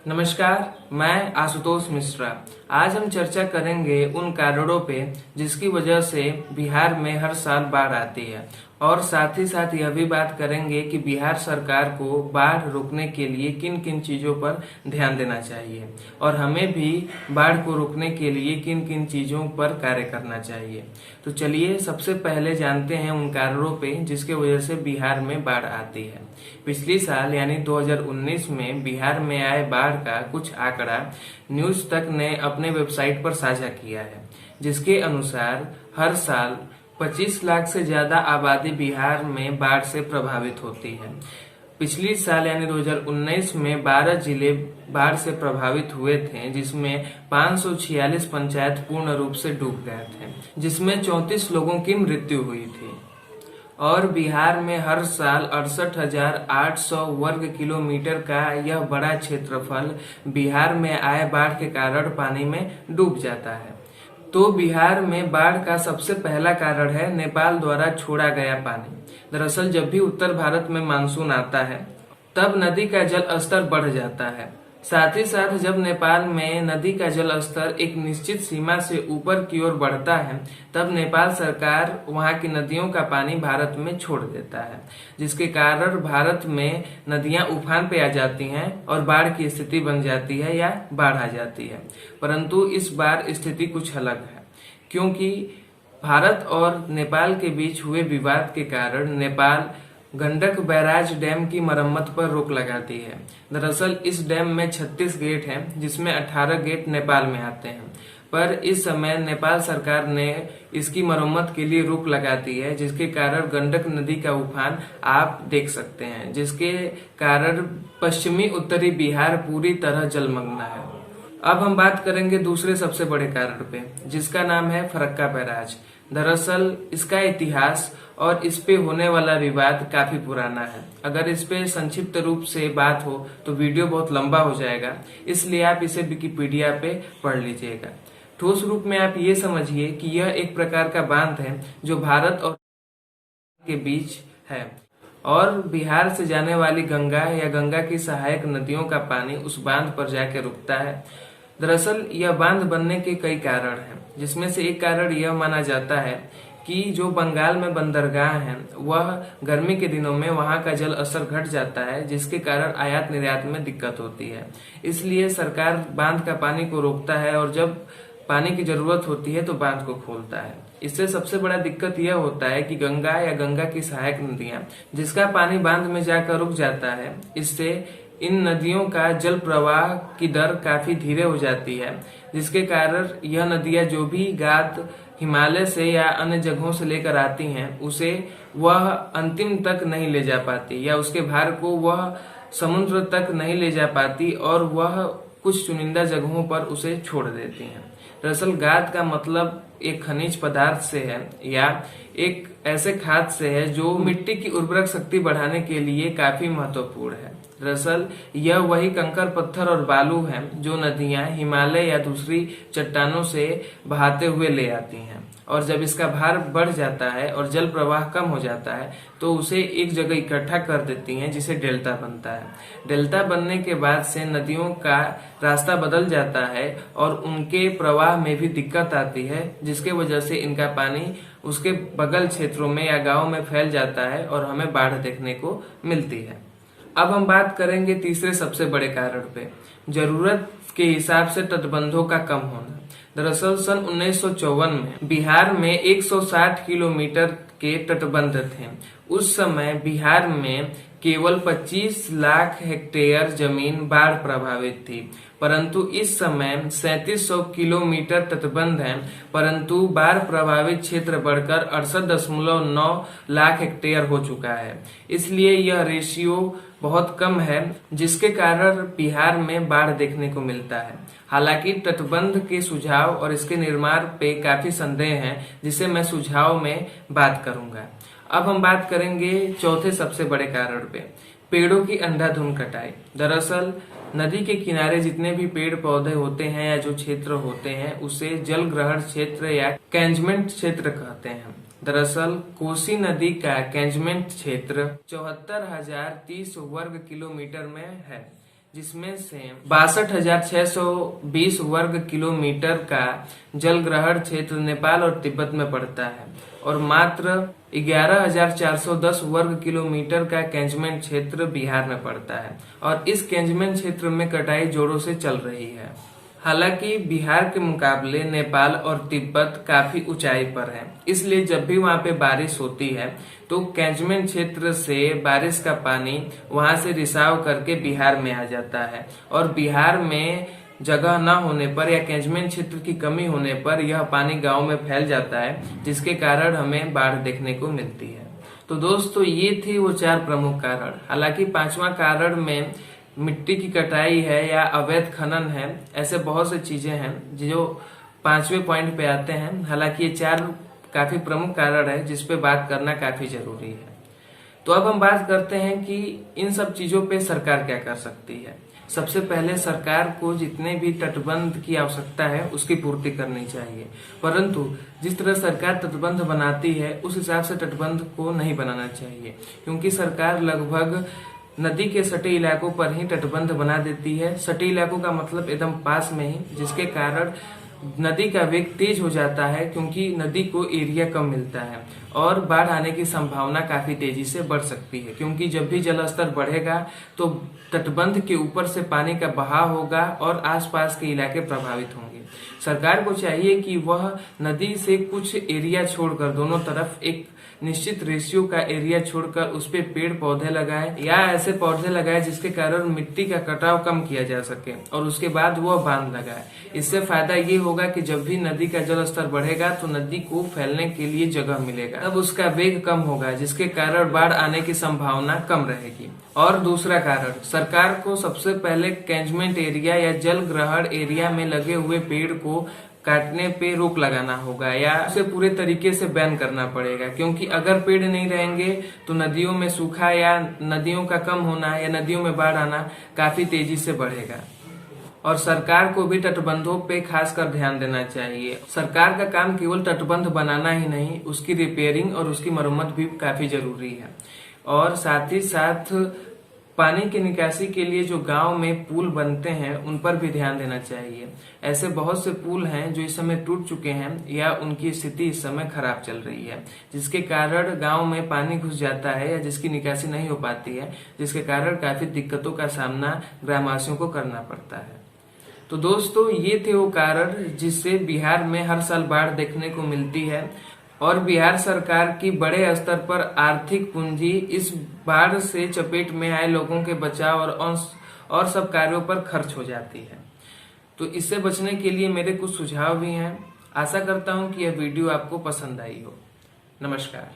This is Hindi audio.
नमस्कार, मैं आशुतोष मिश्रा। आज हम चर्चा करेंगे उन कारणों पे जिसकी वजह से बिहार में हर साल बाढ़ आती है और साथ ही साथ यह भी बात करेंगे कि बिहार सरकार को बाढ़ रोकने के लिए किन किन चीज़ों पर ध्यान देना चाहिए और हमें भी बाढ़ को रोकने के लिए किन किन चीज़ों पर कार्य करना चाहिए। तो चलिए सबसे पहले जानते हैं उन कारणों पे जिसके वजह से बिहार में बाढ़ आती है। पिछली साल यानी 2019 में बिहार में आए बाढ़ का कुछ आंकड़ा न्यूज तक ने अपने वेबसाइट पर साझा किया है, जिसके अनुसार हर साल 25 लाख से ज्यादा आबादी बिहार में बाढ़ से प्रभावित होती है। पिछली साल यानी 2019 में 12 जिले बाढ़ से प्रभावित हुए थे, जिसमें 546 पंचायत पूर्ण रूप से डूब गए थे, जिसमें 34 लोगों की मृत्यु हुई थी। और बिहार में हर साल 68,800 वर्ग किलोमीटर का यह बड़ा क्षेत्रफल बिहार में आए बाढ़ के कारण पानी में डूब जाता है। तो बिहार में बाढ़ का सबसे पहला कारण है नेपाल द्वारा छोड़ा गया पानी। दरअसल जब भी उत्तर भारत में मानसून आता है तब नदी का जल स्तर बढ़ जाता है। साथ ही साथ जब नेपाल में नदी का जल स्तर एक निश्चित सीमा से ऊपर की ओर बढ़ता है तब नेपाल सरकार वहां की नदियों का पानी भारत में छोड़ देता है, जिसके कारण भारत में नदियां उफान पे आ जाती हैं और बाढ़ की स्थिति बन जाती है या बाढ़ आ जाती है। परंतु इस बार स्थिति कुछ अलग है, क्योंकि भारत और नेपाल के बीच हुए विवाद के कारण नेपाल गंडक बैराज डैम की मरम्मत पर रोक लगाती है। दरअसल इस डैम में 36 गेट हैं, जिसमें 18 गेट नेपाल में आते हैं, पर इस समय नेपाल सरकार ने इसकी मरम्मत के लिए रोक लगा दी है, जिसके कारण गंडक नदी का उफान आप देख सकते हैं, जिसके कारण पश्चिमी उत्तरी बिहार पूरी तरह जलमग्न है। अब हम बात करेंगे दूसरे सबसे बड़े कारण पे, जिसका नाम है फरक्का बैराज। दरअसल इसका इतिहास और इस पे होने वाला विवाद काफी पुराना है। अगर इस पे संक्षिप्त रूप से बात हो तो वीडियो बहुत लंबा हो जाएगा, इसलिए आप इसे विकिपीडिया पे पढ़ लीजिएगा। ठोस रूप में आप ये समझिए कि यह एक प्रकार का बांध है जो भारत और के बीच है और बिहार से जाने वाली गंगा या गंगा की सहायक नदियों का पानी उस बांध पर जाके रुकता है। दरअसल यह बांध बनने के कई कारण हैं, जिसमें से एक कारण यह माना जाता है कि जो बंगाल में बंदरगाह है वह गर्मी के दिनों में वहां का जल स्तर घट जाता है, जिसके कारण आयात निर्यात में दिक्कत होती है। इसलिए सरकार बांध का पानी को रोकता है और जब पानी की जरूरत होती है तो बांध को खोलता है। इससे सबसे बड़ा दिक्कत यह होता है कि गंगा या गंगा की सहायक नदियां जिसका पानी बांध में जाकर रुक जाता है, इससे इन नदियों का जल प्रवाह की दर काफी धीरे हो जाती है, जिसके कारण यह नदियां जो भी गाद हिमालय से या अन्य जगहों से लेकर आती हैं उसे वह अंतिम तक नहीं ले जा पाती या उसके भार को वह समुद्र तक नहीं ले जा पाती और वह कुछ चुनिंदा जगहों पर उसे छोड़ देती हैं। दरअसल गाद का मतलब एक खनिज पदार्थ से है या एक ऐसे खाद से है जो मिट्टी की उर्वरक शक्ति बढ़ाने के लिए काफी महत्वपूर्ण है। दरअसल यह वही कंकर पत्थर और बालू है जो नदियां हिमालय या दूसरी चट्टानों से बहाते हुए ले आती हैं और जब इसका भार बढ़ जाता है और जल प्रवाह कम हो जाता है तो उसे एक जगह इकट्ठा कर देती हैं, जिसे डेल्टा बनता है। डेल्टा बनने के बाद से नदियों का रास्ता बदल जाता है और उनके प्रवाह में भी दिक्कत आती है, जिसके वजह से इनका पानी उसके बगल क्षेत्रों में या गांव में फैल जाता है और हमें बाढ़ देखने को मिलती है। अब हम बात करेंगे तीसरे सबसे बड़े कारण पे, जरूरत के हिसाब से तटबंधों का कम होना। दरअसल सन 1954 में बिहार में 160 किलोमीटर के तटबंध थे। उस समय बिहार में केवल 25 लाख हेक्टेयर जमीन बाढ़ प्रभावित थी, परंतु इस समय 3700 किलोमीटर तटबंध है, परंतु बाढ़ प्रभावित क्षेत्र बढ़कर 68.9 लाख हेक्टेयर हो चुका है। इसलिए यह रेशियो बहुत कम है, जिसके कारण बिहार में बाढ़ देखने को मिलता है। हालांकि तटबंध के सुझाव और इसके निर्माण पे काफी संदेह हैं, जिसे मैं सुझाव में बात करूंगा। अब हम बात करेंगे चौथे सबसे बड़े कारण पे, पेड़ों की अंधाधुंध कटाई। दरअसल नदी के किनारे जितने भी पेड़ पौधे होते हैं या जो क्षेत्र होते हैं उसे जल ग्रहण क्षेत्र या कैंचमेंट क्षेत्र कहते हैं। दरअसल कोसी नदी का कैंचमेंट क्षेत्र 74,030 वर्ग किलोमीटर में है, जिसमें से 62,620 वर्ग किलोमीटर का जलग्रहण क्षेत्र नेपाल और तिब्बत में पड़ता है और मात्र 11,410 वर्ग किलोमीटर का कैंचमेंट क्षेत्र बिहार में पड़ता है और इस कैंचमेंट क्षेत्र में कटाई जोरों से चल रही है। हालांकि बिहार के मुकाबले नेपाल और तिब्बत काफी ऊंचाई पर है, इसलिए जब भी वहां पे बारिश होती है तो कैंचमेंट क्षेत्र से बारिश का पानी वहां से रिसाव करके बिहार में आ जाता है और बिहार में जगह न होने पर या कैंचमेंट क्षेत्र की कमी होने पर यह पानी गांव में फैल जाता है, जिसके कारण हमें बाढ़ देखने को मिलती है। तो दोस्तों ये थी वो 4 प्रमुख कारण। हालांकि 5वां कारण में मिट्टी की कटाई है या अवैध खनन है, ऐसे बहुत से चीजें हैं जो 5वें पॉइंट पे आते हैं। हालांकि ये 4 काफी प्रमुख कारण है जिस पे बात करना काफी जरूरी है। तो अब हम बात करते हैं कि इन सब चीजों पे सरकार क्या कर सकती है। सबसे पहले सरकार को जितने भी तटबंध की आवश्यकता है उसकी पूर्ति करनी चाहिए, परंतु जिस तरह सरकार तटबंध बनाती है उस हिसाब से तटबंध को नहीं बनाना चाहिए, क्योंकि सरकार लगभग नदी के सटे इलाकों पर ही तटबंध बना देती है। सटे इलाकों का मतलब एकदम पास में ही, जिसके कारण नदी का वेग तेज हो जाता है क्योंकि नदी को एरिया कम मिलता है और बाढ़ आने की संभावना काफी तेजी से बढ़ सकती है, क्योंकि जब भी जल स्तर बढ़ेगा तो तटबंध के ऊपर से पानी का बहाव होगा और आसपास के इलाके प्रभावित होंगे। सरकार को चाहिए कि वह नदी से कुछ एरिया छोड़कर दोनों तरफ एक निश्चित रेशियो का एरिया छोड़कर उस पे पेड़ पौधे लगाए या ऐसे पौधे लगाए जिसके कारण मिट्टी का कटाव कम किया जा सके और उसके बाद वह बांध लगाए। इससे फायदा ये होगा कि जब भी नदी का जल स्तर बढ़ेगा तो नदी को फैलने के लिए जगह मिलेगा, तब उसका वेग कम होगा, जिसके कारण बाढ़ आने की संभावना कम रहेगी। और दूसरा कारण, सरकार को सबसे पहले कैंचमेंट एरिया या जल ग्रहण एरिया में लगे हुए पेड़ को काटने पे रोक लगाना होगा या उसे पूरे तरीके से बैन करना पड़ेगा, क्योंकि अगर पेड़ नहीं रहेंगे तो नदियों में सूखा या नदियों का कम होना या नदियों में बाढ़ आना काफी तेजी से बढ़ेगा। और सरकार को भी तटबंधों पे खासकर ध्यान देना चाहिए। सरकार का काम केवल तटबंध बनाना ही नहीं, उसकी रिपेयरिंग और उसकी मरम्मत भी काफी जरूरी है। और साथ ही साथ पानी की निकासी के लिए जो गांव में पुल बनते हैं उन पर भी ध्यान देना चाहिए। ऐसे बहुत से पुल हैं जो इस समय टूट चुके हैं या उनकी स्थिति इस समय खराब चल रही है, जिसके कारण गांव में पानी घुस जाता है या जिसकी निकासी नहीं हो पाती है, जिसके कारण काफी दिक्कतों का सामना ग्रामवासियों को करना पड़ता है। तो दोस्तों ये थे वो कारण जिससे बिहार में हर साल बाढ़ देखने को मिलती है और बिहार सरकार की बड़े स्तर पर आर्थिक पूंजी इस बाढ़ से चपेट में आए लोगों के बचाव और सब कार्यों पर खर्च हो जाती है। तो इससे बचने के लिए मेरे कुछ सुझाव भी हैं। आशा करता हूं कि यह वीडियो आपको पसंद आई हो। नमस्कार।